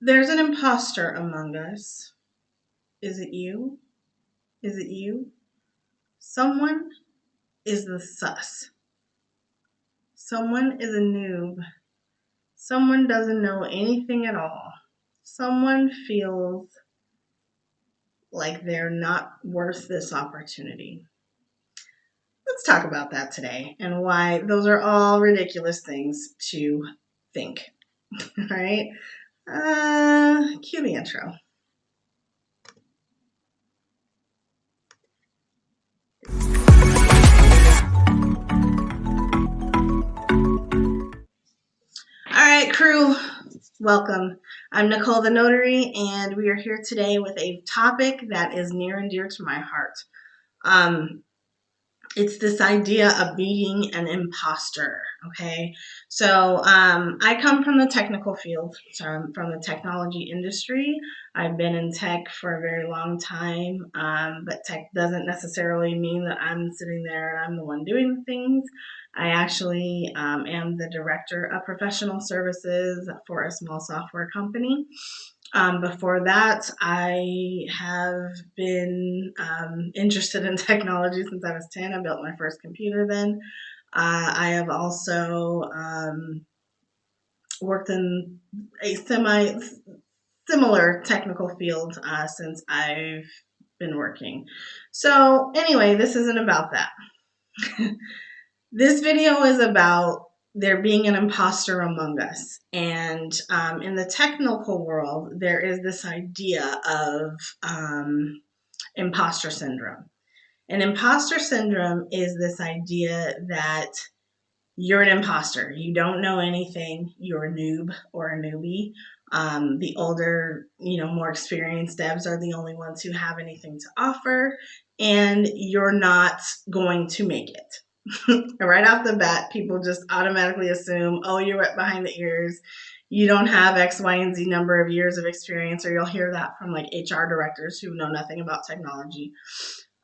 There's an imposter among us. Is it you? Is it you? Someone is the sus. Someone is a noob. Someone doesn't know anything at all. Someone feels like they're not worth this opportunity. Let's talk about that today and why those are all ridiculous things to think. All right? Cue the intro. All right, crew, welcome. I'm Nicole the Notary, and we are here today with a topic that is near and dear to my heart. It's this idea of being an imposter, okay? So I come from the technical field, so I'm from the technology industry. I've been in tech for a very long time, but tech doesn't necessarily mean that I'm sitting there and I'm the one doing the things. I actually am the director of professional services for a small software company. Before that, I have been interested in technology since I was 10. I built my first computer then. I have also worked in a similar technical field since I've been working. So anyway, this isn't about that. This video is about there being an imposter among us. And in the technical world, there is this idea of imposter syndrome. And imposter syndrome is this idea that you're an imposter. You don't know anything. You're a noob or a newbie. The older, more experienced devs are the only ones who have anything to offer, and you're not going to make it. Right off the bat, people just automatically assume, oh, you're wet behind the ears. You don't have X, Y, and Z number of years of experience, or you'll hear that from like HR directors who know nothing about technology.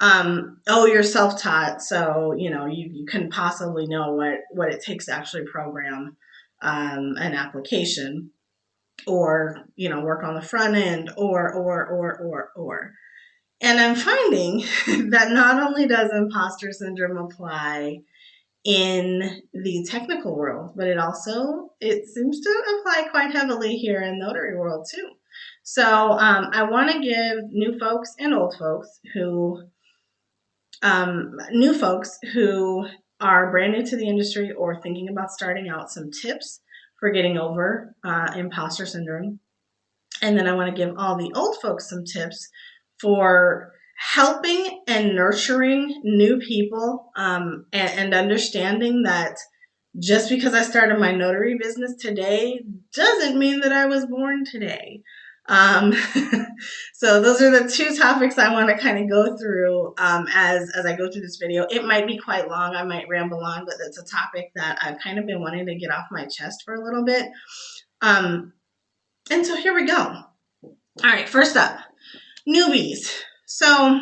Oh, you're self-taught, so you couldn't possibly know what it takes to actually program an application, or work on the front end, or. And I'm finding that not only does imposter syndrome apply in the technical world, but it seems to apply quite heavily here in notary world too. So I want to give new folks and old folks who are brand new to the industry or thinking about starting out some tips for getting over imposter syndrome. And then I want to give all the old folks some tips for helping and nurturing new people, and understanding that just because I started my notary business today doesn't mean that I was born today. So those are the two topics I want to kind of go through as I go through this video. It might be quite long. I might ramble on, but it's a topic that I've kind of been wanting to get off my chest for a little bit. And so here we go. All right, first up, newbies. So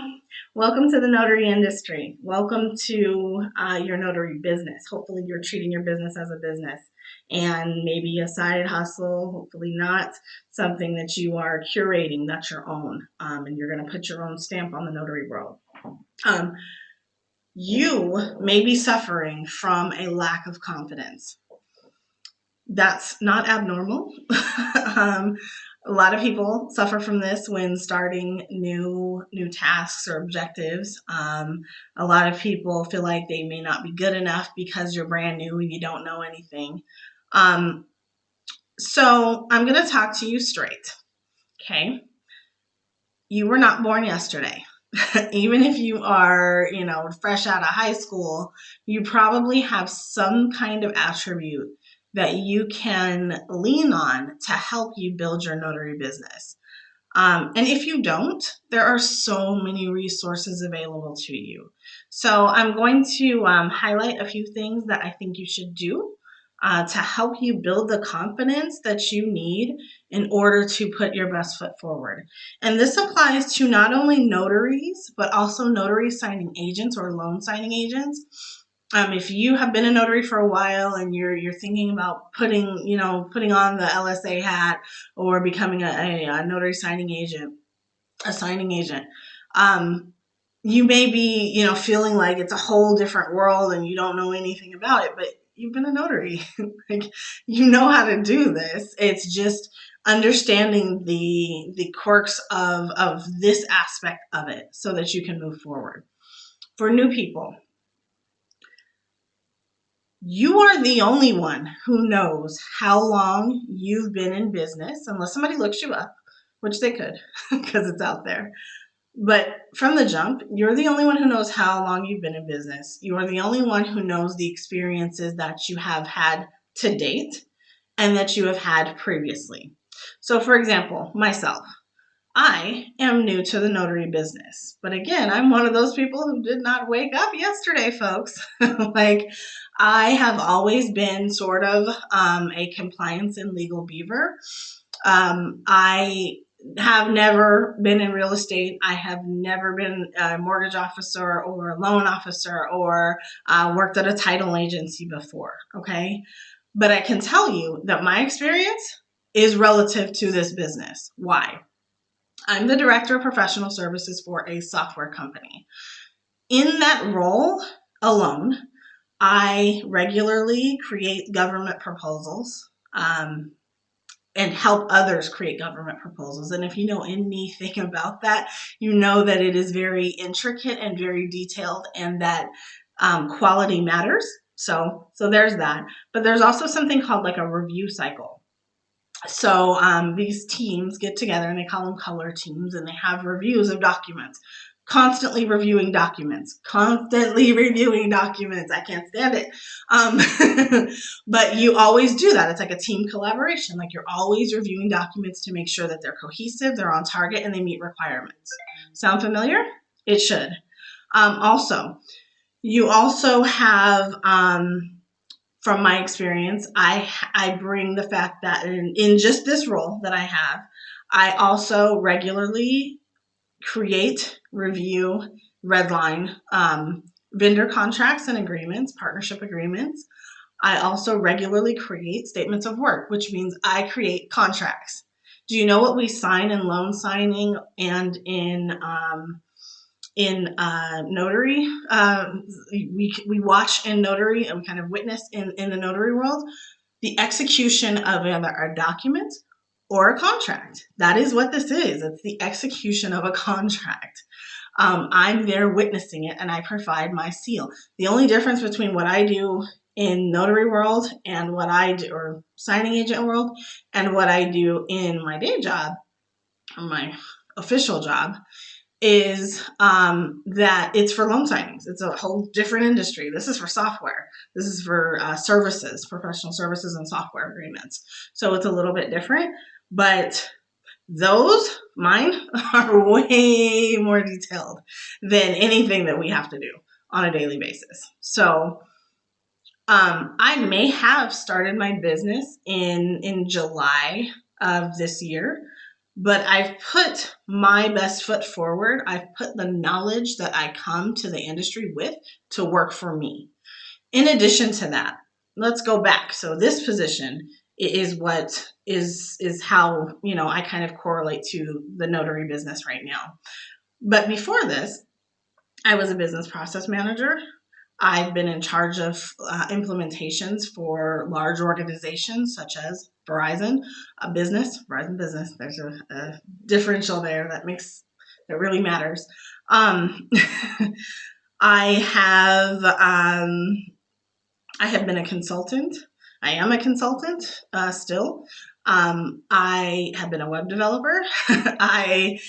welcome to the notary industry. Welcome to your notary business. Hopefully you're treating your business as a business and maybe a side hustle, hopefully not something that you are curating, that's your own, and you're going to put your own stamp on the notary world. You may be suffering from a lack of confidence. That's not abnormal. A lot of people suffer from this when starting new tasks or objectives. A lot of people feel like they may not be good enough because you're brand new and you don't know anything. So I'm going to talk to you straight. Okay. You were not born yesterday. Even if you are, fresh out of high school, you probably have some kind of attribute that you can lean on to help you build your notary business. And if you don't, there are so many resources available to you. So I'm going to highlight a few things that I think you should do to help you build the confidence that you need in order to put your best foot forward. And this applies to not only notaries, but also notary signing agents or loan signing agents. If you have been a notary for a while and you're thinking about putting on the LSA hat or becoming a notary signing agent, a signing agent, you may be, feeling like it's a whole different world and you don't know anything about it, but you've been a notary. Like, you know how to do this. It's just understanding the quirks of this aspect of it so that you can move forward. For new people, you are the only one who knows how long you've been in business, unless somebody looks you up, which they could because it's out there. But from the jump, you're the only one who knows how long you've been in business. You are the only one who knows the experiences that you have had to date and that you have had previously. So, for example, myself, I am new to the notary business. But again, I'm one of those people who did not wake up yesterday, folks. Like, I have always been sort of a compliance and legal beaver. I have never been in real estate. I have never been a mortgage officer or a loan officer or worked at a title agency before. Okay. But I can tell you that my experience is relative to this business. Why? I'm the director of professional services for a software company. In that role alone, I regularly create government proposals and help others create government proposals. And if you know anything about that, you know that it is very intricate and very detailed, and that quality matters. So there's that. But there's also something called like a review cycle. So these teams get together and they call them color teams, and they have reviews of documents, constantly reviewing documents. I can't stand it. But you always do that. It's like a team collaboration. Like, you're always reviewing documents to make sure that they're cohesive, they're on target, and they meet requirements. Sound familiar? It should. You also have, from my experience, I bring the fact that in just this role that I have, I also regularly create, review, redline vendor contracts and agreements, partnership agreements. I also regularly create statements of work, which means I create contracts. Do you know what we sign in loan signing and in notary? We watch in notary, and we kind of witness in the notary world the execution of either a document or a contract. That is what this is. It's the execution of a contract. I'm there witnessing it, and I provide my seal. The only difference between what I do in notary world and what I do, or signing agent world, and what I do in my day job, or my official job, is that it's for loan signings. It's a whole different industry. This is for software. This is for services, professional services and software agreements. So it's a little bit different, but mine are way more detailed than anything that we have to do on a daily basis. So I may have started my business in July of this year, but I've put my best foot forward. I've put the knowledge that I come to the industry with to work for me. In addition to that, let's go back. So this position is what is how, I kind of correlate to the notary business right now. But before this, I was a business process manager. I've been in charge of implementations for large organizations such as Verizon Business. There's a differential there that really matters. I have been a consultant. I am a consultant still. I have been a web developer. I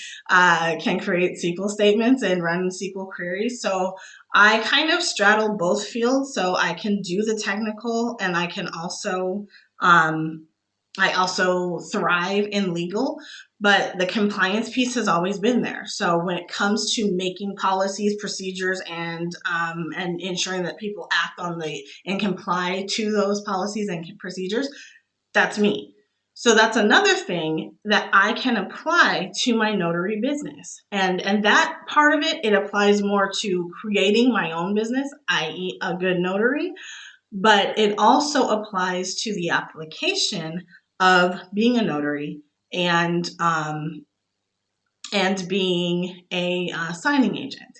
can create SQL statements and run SQL queries. So I kind of straddle both fields. So I can do the technical, and I can also thrive in legal, but the compliance piece has always been there. So when it comes to making policies, procedures, and ensuring that people act on and comply to those policies and procedures, that's me. So that's another thing that I can apply to my notary business. And that part of it applies more to creating my own business, i.e. a good notary, but it also applies to the application of being a notary and being a signing agent.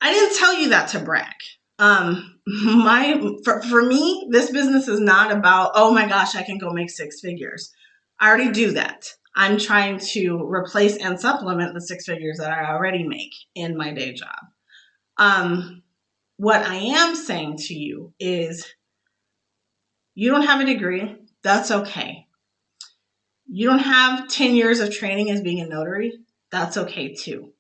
I didn't tell you that to brag. For me, this business is not about, oh my gosh, I can go make 6 figures. I already do that. I'm trying to replace and supplement the 6 figures that I already make in my day job. What I am saying to you is, you don't have a degree. That's okay. You don't have 10 years of training as being a notary. That's okay too.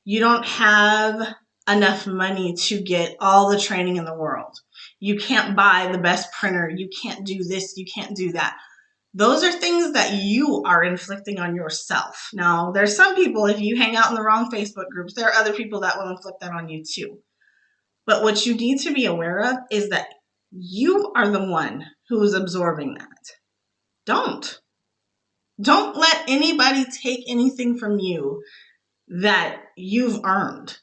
You don't have enough money to get all the training in the world. You can't buy the best printer. You can't do this. You can't do that. Those are things that you are inflicting on yourself. Now, there's some people, if you hang out in the wrong Facebook groups, there are other people that will inflict that on you too. But what you need to be aware of is that you are the one who is absorbing that. Don't let anybody take anything from you that you've earned.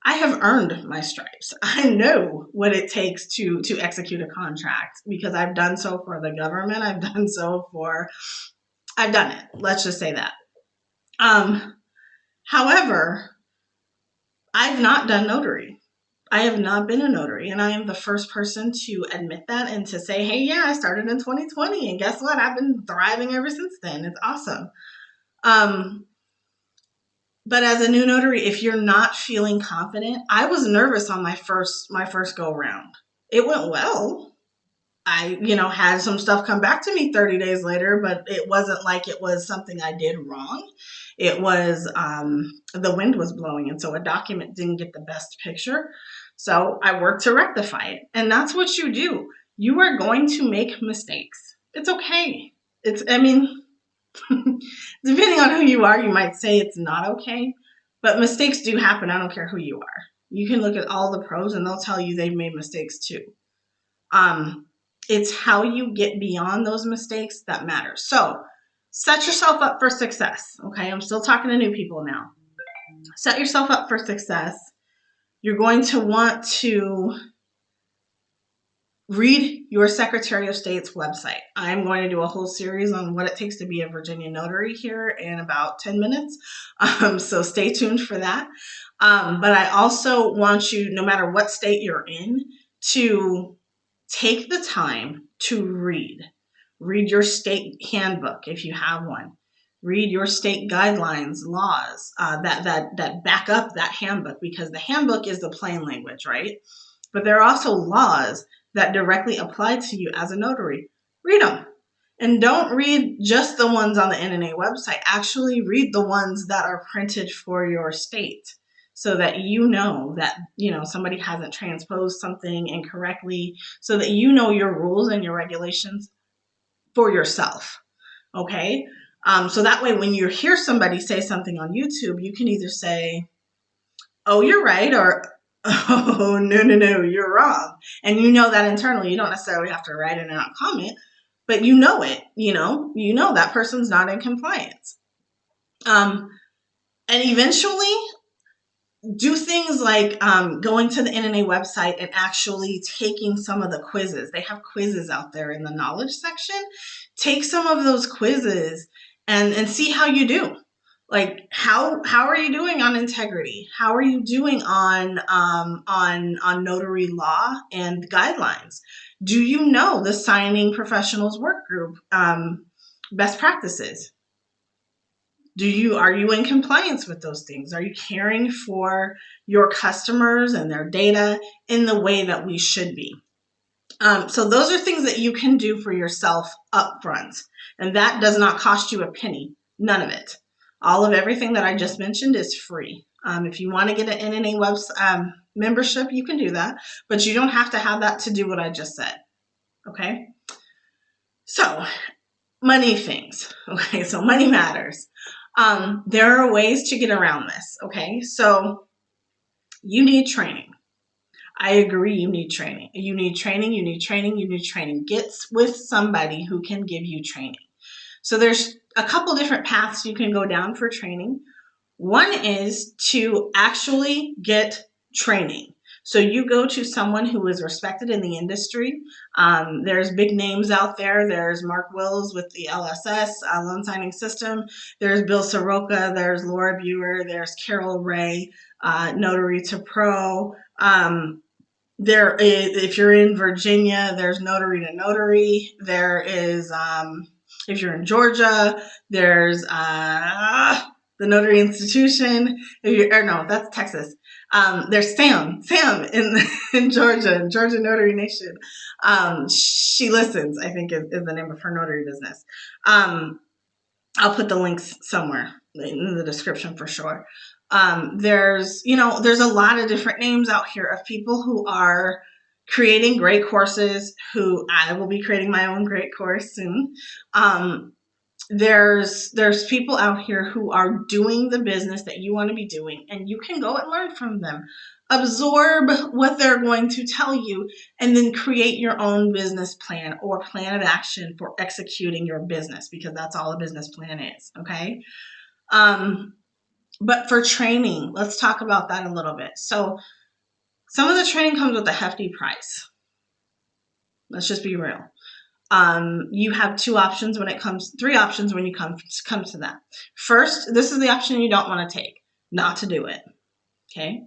I have earned my stripes. I know what it takes to execute a contract because I've done so for the government. I've done it. Let's just say that. However, I've not done notary. I have not been a notary, and I am the first person to admit that and to say, hey, yeah, I started in 2020, and guess what? I've been thriving ever since then. It's awesome. But as a new notary, if you're not feeling confident, I was nervous on my first go round. It went well. I, had some stuff come back to me 30 days later, but it wasn't like it was something I did wrong. It was the wind was blowing, and so a document didn't get the best picture. So I worked to rectify it. And that's what you do. You are going to make mistakes. It's okay. Depending on who you are, you might say it's not okay, but mistakes do happen. I don't care who you are. You can look at all the pros and they'll tell you they've made mistakes too. It's how you get beyond those mistakes that matters. So set yourself up for success. Okay, I'm still talking to new people now. Set yourself up for success. You're going to want to read your Secretary of State's website. I'm going to do a whole series on what it takes to be a Virginia notary here in about 10 minutes. So stay tuned for that. But I also want you, no matter what state you're in, to take the time to read. Read your state handbook if you have one. Read your state guidelines, laws that back up that handbook, because the handbook is the plain language, right? But there are also laws that directly apply to you as a notary. Read them. And don't read just the ones on the NNA website. Actually read the ones that are printed for your state so that you know that, somebody hasn't transposed something incorrectly, so that you know your rules and your regulations for yourself. Okay? So that way when you hear somebody say something on YouTube, you can either say, oh, you're right, or oh, no, you're wrong. And you know that internally. You don't necessarily have to write it in a comment, but you know it, you know that person's not in compliance. And eventually do things like going to the NNA website and actually taking some of the quizzes. They have quizzes out there in the knowledge section. Take some of those quizzes and see how you do. Like how are you doing on integrity? How are you doing on notary law and guidelines? Do you know the signing professionals work group best practices? Are you in compliance with those things? Are you caring for your customers and their data in the way that we should be? So those are things that you can do for yourself up front. And that does not cost you a penny. None of it. All of everything that I just mentioned is free. If you want to get an NNA website membership, you can do that. But you don't have to have that to do what I just said. Okay? So, money things. Okay, so money matters. There are ways to get around this. Okay, so you need training. I agree, you need training. You need training. Get with somebody who can give you training. So there's a couple different paths you can go down for training. One is to actually get training. So you go to someone who is respected in the industry. There's big names out there. There's Mark Wills with the LSS, loan signing system. There's Bill Soroka. There's Laura Buer. There's Carol Ray, Notary to Pro. There is, if you're in Virginia, there's Notary to Notary. There is, if you're in Georgia, there's the Notary Institution. Or no, that's Texas. There's Sam in Georgia Notary Nation. SheListens, I think is the name of her notary business. I'll put the links somewhere in the description for sure. There's a lot of different names out here of people who are creating great courses, who I will be creating my own great course soon. There's people out here who are doing the business that you want to be doing, and you can go and learn from them. Absorb what they're going to tell you, and then create your own business plan or plan of action for executing your business, because that's all a business plan is, okay? But for training, let's talk about that a little bit. So some of the training comes with a hefty price. Let's just be real. You have three options when you come to that. First, this is the option you don't want to take, not to do it. Okay.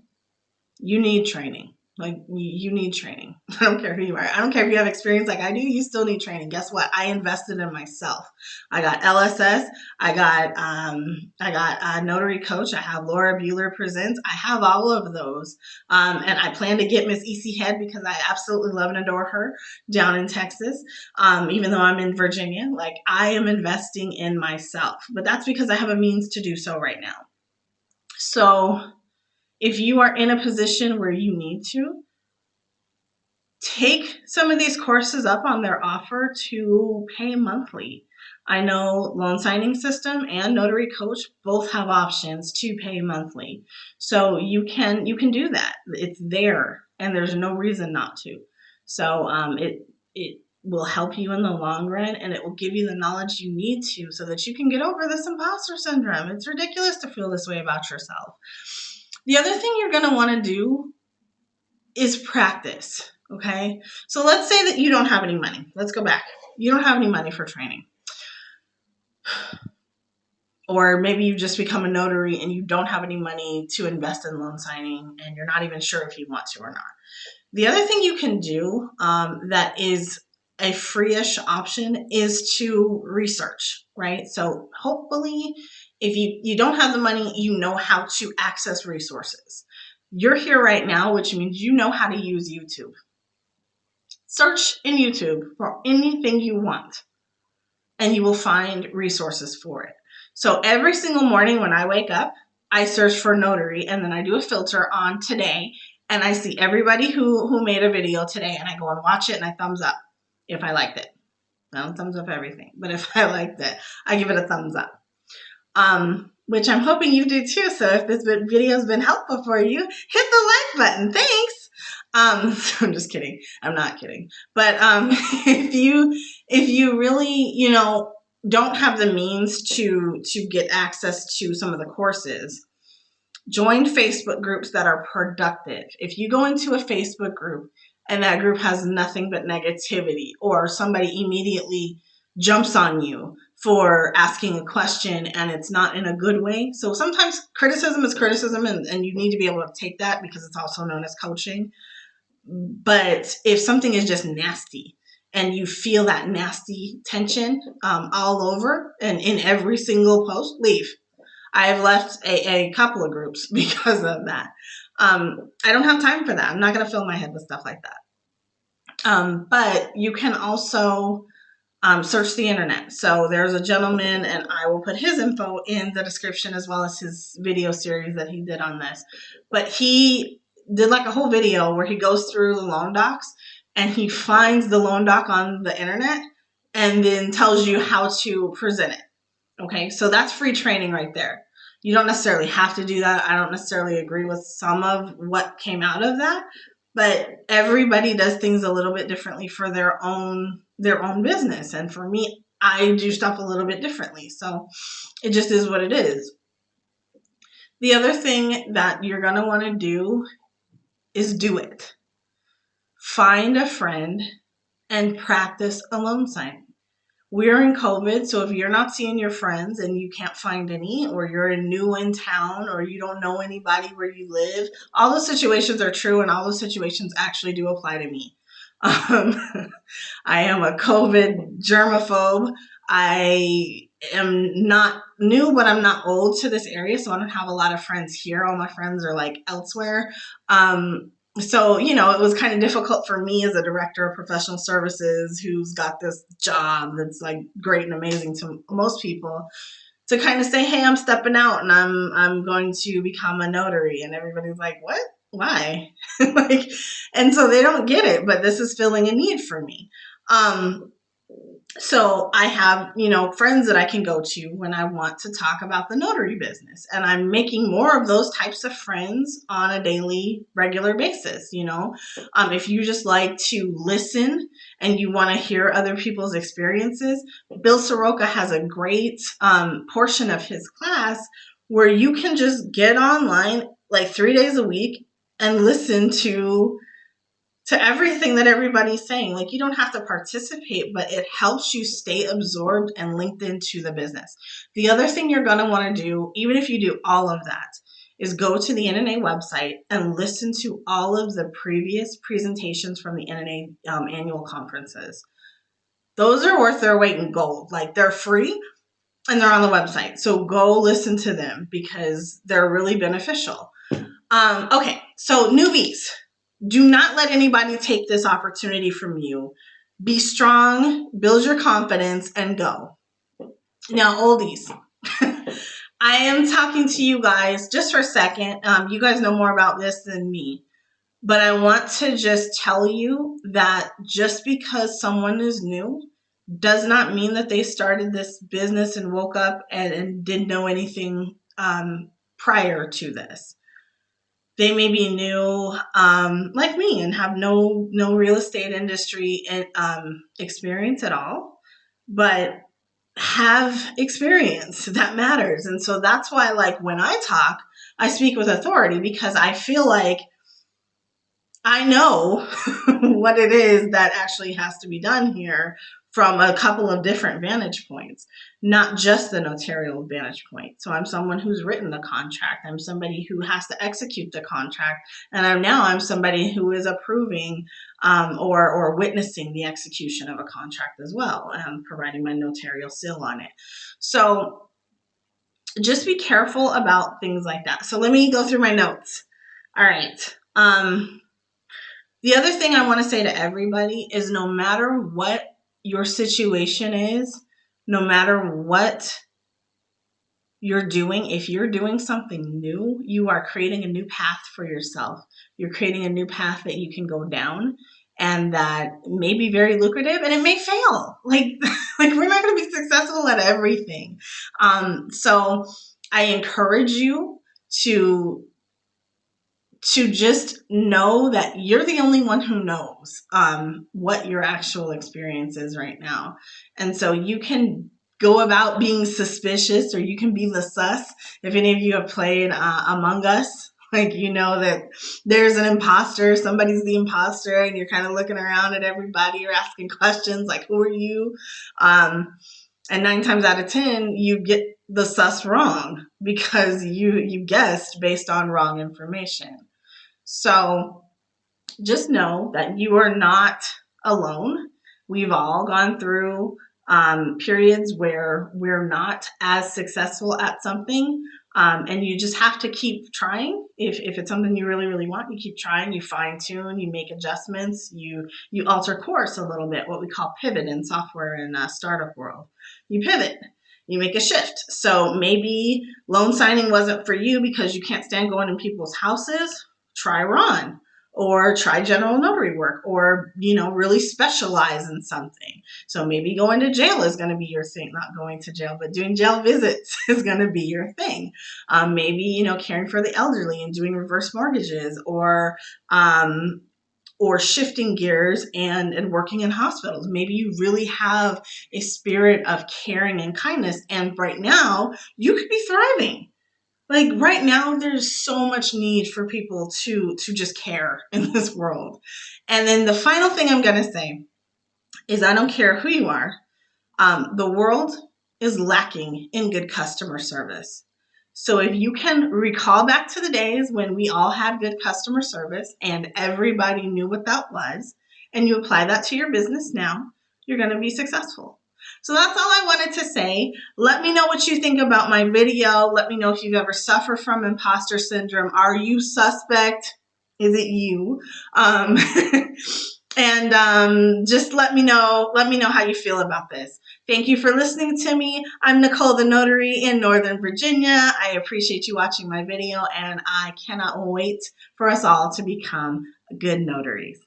You need training. Like, you need training. I don't care who you are. I don't care if you have experience like I do. You still need training. Guess what? I invested in myself. I got LSS. I got Notary Coach. I have Laura Buer Presents. I have all of those. And I plan to get Miss EC Head because I absolutely love and adore her down in Texas. Even though I'm in Virginia, like, I am investing in myself. But that's because I have a means to do so right now. So if you are in a position where you need to, take some of these courses up on their offer to pay monthly. I know Loan Signing System and Notary Coach both have options to pay monthly. So you can do that. It's there, and there's no reason not to. So it will help you in the long run, and it will give you the knowledge you need to so that you can get over this imposter syndrome. It's ridiculous to feel this way about yourself. The other thing you're going to want to do is practice, okay? So let's say that you don't have any money. Let's go back. You don't have any money for training. Or maybe you've just become a notary and you don't have any money to invest in loan signing, and you're not even sure if you want to or not. The other thing you can do that is a free-ish option is to research, right? So hopefully, if you don't have the money, you know how to access resources. You're here right now, which means you know how to use YouTube. Search in YouTube for anything you want, and you will find resources for it. So every single morning when I wake up, I search for notary, and then I do a filter on today, and I see everybody who made a video today, and I go and watch it, and I thumbs up if I liked it. I don't thumbs up everything, but if I liked it, I give it a thumbs up. Which I'm hoping you do too. So if this video has been helpful for you, hit the like button. Thanks. So I'm just kidding. I'm not kidding. But if you really, don't have the means to get access to some of the courses, join Facebook groups that are productive. If you go into a Facebook group and that group has nothing but negativity, or somebody immediately jumps on you for asking a question and it's not in a good way. So sometimes criticism is criticism, and you need to be able to take that because it's also known as coaching. But if something is just nasty and you feel that nasty tension all over and in every single post, leave. I have left a couple of groups because of that. I don't have time for that. I'm not going to fill my head with stuff like that. But you can also search the internet. So there's a gentleman, and I will put his info in the description as well as his video series that he did on this. But he did like a whole video where he goes through the loan docs, and he finds the loan doc on the internet and then tells you how to present it. Okay, so that's free training right there. You don't necessarily have to do that. I don't necessarily agree with some of what came out of that, but everybody does things a little bit differently for their own business. And for me, I do stuff a little bit differently. So it just is what it is. The other thing that you're going to want to do is do it. Find a friend and practice a loan signing. We're in COVID, so if you're not seeing your friends and you can't find any, or you're new in town, or you don't know anybody where you live, all those situations are true, and all those situations actually do apply to me. I am a COVID germaphobe. I am not new, but I'm not old to this area, so I don't have a lot of friends here. All my friends are like elsewhere. So, it was kind of difficult for me as a director of professional services who's got this job that's like great and amazing to most people to kind of say, hey, I'm stepping out and I'm going to become a notary. And everybody's like, what? Why? And so they don't get it, but this is filling a need for me. So I have, friends that I can go to when I want to talk about the notary business. And I'm making more of those types of friends on a daily, regular basis. If you just like to listen and you want to hear other people's experiences, Bill Soroka has a great portion of his class where you can just get online like 3 days a week and listen to everything that everybody's saying. Like, you don't have to participate, but it helps you stay absorbed and linked into the business. The other thing you're going to want to do, even if you do all of that, is go to the NNA website and listen to all of the previous presentations from the NNA annual conferences. Those are worth their weight in gold. Like, they're free and they're on the website. So go listen to them because they're really beneficial. Okay, so newbies. Do not let anybody take this opportunity from you. Be strong, build your confidence, and go. Now, oldies. I am talking to you guys just for a second. You guys know more about this than me. But I want to just tell you that just because someone is new does not mean that they started this business and woke up and didn't know anything prior to this. They may be new, like me, and have no real estate industry experience at all, but have experience that matters. And so that's why, like, when I talk, I speak with authority because I feel like I know what it is that actually has to be done here from a couple of different vantage points, not just the notarial vantage point. So I'm someone who's written the contract. I'm somebody who has to execute the contract. And I'm somebody who is approving or witnessing the execution of a contract as well, providing my notarial seal on it. So just be careful about things like that. So let me go through my notes. All right. The other thing I want to say to everybody is no matter what your situation is, no matter what you're doing, if you're doing something new, you are creating a new path for yourself. You're creating a new path that you can go down and that may be very lucrative and it may fail. Like we're not going to be successful at everything. So I encourage you to just know that you're the only one who knows what your actual experience is right now. And so you can go about being suspicious, or you can be the sus. If any of you have played Among Us, like, that there's an imposter, somebody's the imposter, and you're kind of looking around at everybody, you're asking questions like, who are you? And 9 times out of 10, you get the sus wrong because you guessed based on wrong information. So just know that you are not alone. We've all gone through periods where we're not as successful at something, and you just have to keep trying. If it's something you really, really want, you keep trying, you fine tune, you make adjustments, you alter course a little bit, what we call pivot in software and startup world. You pivot. You make a shift. So maybe loan signing wasn't for you because you can't stand going in people's houses. Try Ron, or try general notary work, or, really specialize in something. So maybe going to jail is going to be your thing. Not going to jail, but doing jail visits is going to be your thing. Maybe, caring for the elderly and doing reverse mortgages, or or shifting gears and working in hospitals. Maybe you really have a spirit of caring and kindness, and right now you could be thriving. Like right now, there's so much need for people to just care in this world. And then the final thing I'm going to say is I don't care who you are. The world is lacking in good customer service. So if you can recall back to the days when we all had good customer service and everybody knew what that was, and you apply that to your business now, you're going to be successful. So that's all I wanted to say. Let me know what you think about my video. Let me know if you've ever suffered from imposter syndrome. Are you suspect? Is it you? And just let me know how you feel about this. Thank you for listening to me. I'm Nicole the Notary in Northern Virginia. I appreciate you watching my video, and I cannot wait for us all to become good notaries.